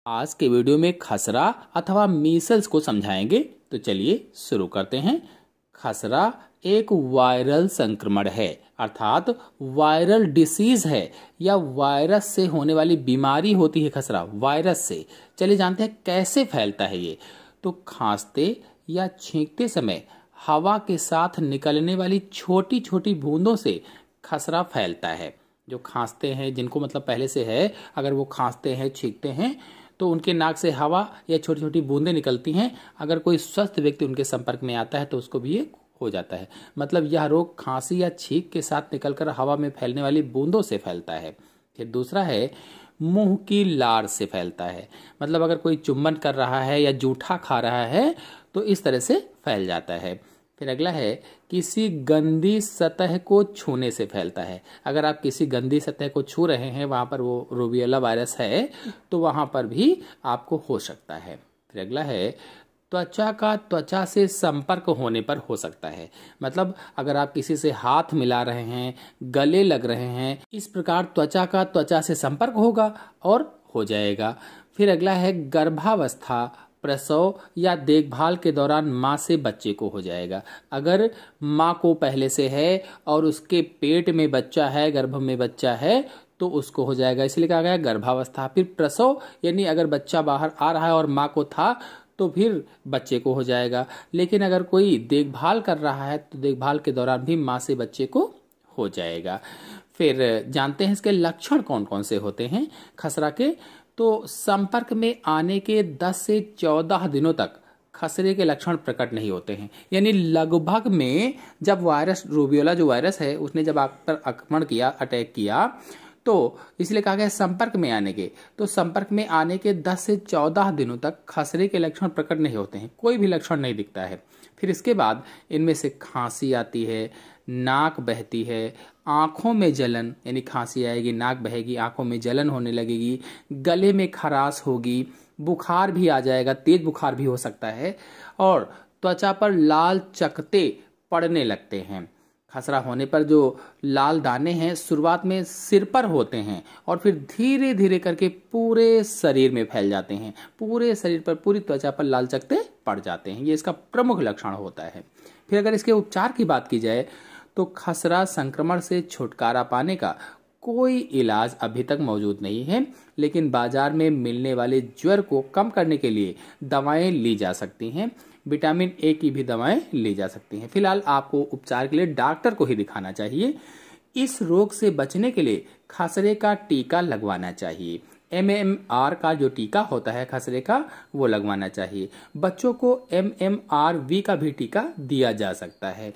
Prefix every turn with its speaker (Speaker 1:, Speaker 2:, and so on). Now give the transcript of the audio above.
Speaker 1: आज के वीडियो में खसरा अथवा मीसल्स को समझाएंगे। तो चलिए शुरू करते हैं। खसरा एक वायरल संक्रमण है, अर्थात वायरल डिसीज है या वायरस से होने वाली बीमारी होती है खसरा, वायरस से। चलिए जानते हैं कैसे फैलता है ये। तो खांसते या छींकते समय हवा के साथ निकलने वाली छोटी छोटी बूंदों से खसरा फैलता है। जो खांसते हैं, जिनको मतलब पहले से है, अगर वो खांसते हैं छींकते हैं तो उनके नाक से हवा या छोटी छोटी बूंदें निकलती हैं। अगर कोई स्वस्थ व्यक्ति उनके संपर्क में आता है तो उसको भी ये हो जाता है। मतलब यह रोग खांसी या छींक के साथ निकलकर हवा में फैलने वाली बूंदों से फैलता है। फिर दूसरा है मुंह की लार से फैलता है। मतलब अगर कोई चुम्बन कर रहा है या जूठा खा रहा है तो इस तरह से फैल जाता है। फिर अगला है किसी गंदी सतह को छूने से फैलता है। अगर आप किसी गंदी सतह को छू रहे हैं, वहां पर वो रूबियोला वायरस है, तो वहां पर भी आपको हो सकता है। फिर अगला है त्वचा का त्वचा से संपर्क होने पर हो सकता है। मतलब अगर आप किसी से हाथ मिला रहे हैं, गले लग रहे हैं, इस प्रकार त्वचा का त्वचा से संपर्क होगा और हो जाएगा। फिर अगला है गर्भावस्था, प्रसव या देखभाल के दौरान माँ से बच्चे को हो जाएगा। अगर माँ को पहले से है और उसके पेट में बच्चा है, गर्भ में बच्चा है, तो उसको हो जाएगा, इसलिए कहा गया गर्भावस्था। फिर प्रसव यानी अगर बच्चा बाहर आ रहा है और माँ को था तो फिर बच्चे को हो जाएगा। लेकिन अगर कोई देखभाल कर रहा है तो देखभाल के दौरान भी माँ से बच्चे को हो जाएगा। फिर जानते हैं इसके लक्षण कौन कौन से होते हैं खसरा के। तो संपर्क में आने के 10 से 14 दिनों तक खसरे के लक्षण प्रकट नहीं होते हैं। यानी लगभग में जब वायरस रूबियोला जो वायरस है उसने जब आप पर आक्रमण किया, अटैक किया, तो इसलिए कहा गया संपर्क में आने के। तो संपर्क में आने के 10 से 14 दिनों तक खसरे के लक्षण प्रकट नहीं होते हैं, कोई भी लक्षण नहीं दिखता है। फिर इसके बाद इनमें से खांसी आती है, नाक बहती है, आंखों में जलन, यानी खांसी आएगी, नाक बहेगी, आंखों में जलन होने लगेगी, गले में खराश होगी, बुखार भी आ जाएगा, तेज बुखार भी हो सकता है, और त्वचा पर लाल चकत्ते पड़ने लगते हैं। खसरा होने पर जो लाल दाने हैं शुरुआत में सिर पर होते हैं और फिर धीरे धीरे करके पूरे शरीर में फैल जाते हैं। पूरे शरीर पर, पूरी त्वचा पर लाल चकत्ते पड़ जाते हैं। ये इसका प्रमुख लक्षण होता है। फिर अगर इसके उपचार की बात की जाए तो खसरा संक्रमण से छुटकारा पाने का कोई इलाज अभी तक मौजूद नहीं है, लेकिन बाजार में मिलने वाले ज्वर को कम करने के लिए दवाएं ली जा सकती हैं। विटामिन ए की भी दवाएं ली जा सकती हैं। फिलहाल आपको उपचार के लिए डॉक्टर को ही दिखाना चाहिए। इस रोग से बचने के लिए खसरे का टीका लगवाना चाहिए। MMR का जो टीका होता है खसरे का, वो लगवाना चाहिए। बच्चों को MMRV का भी टीका दिया जा सकता है।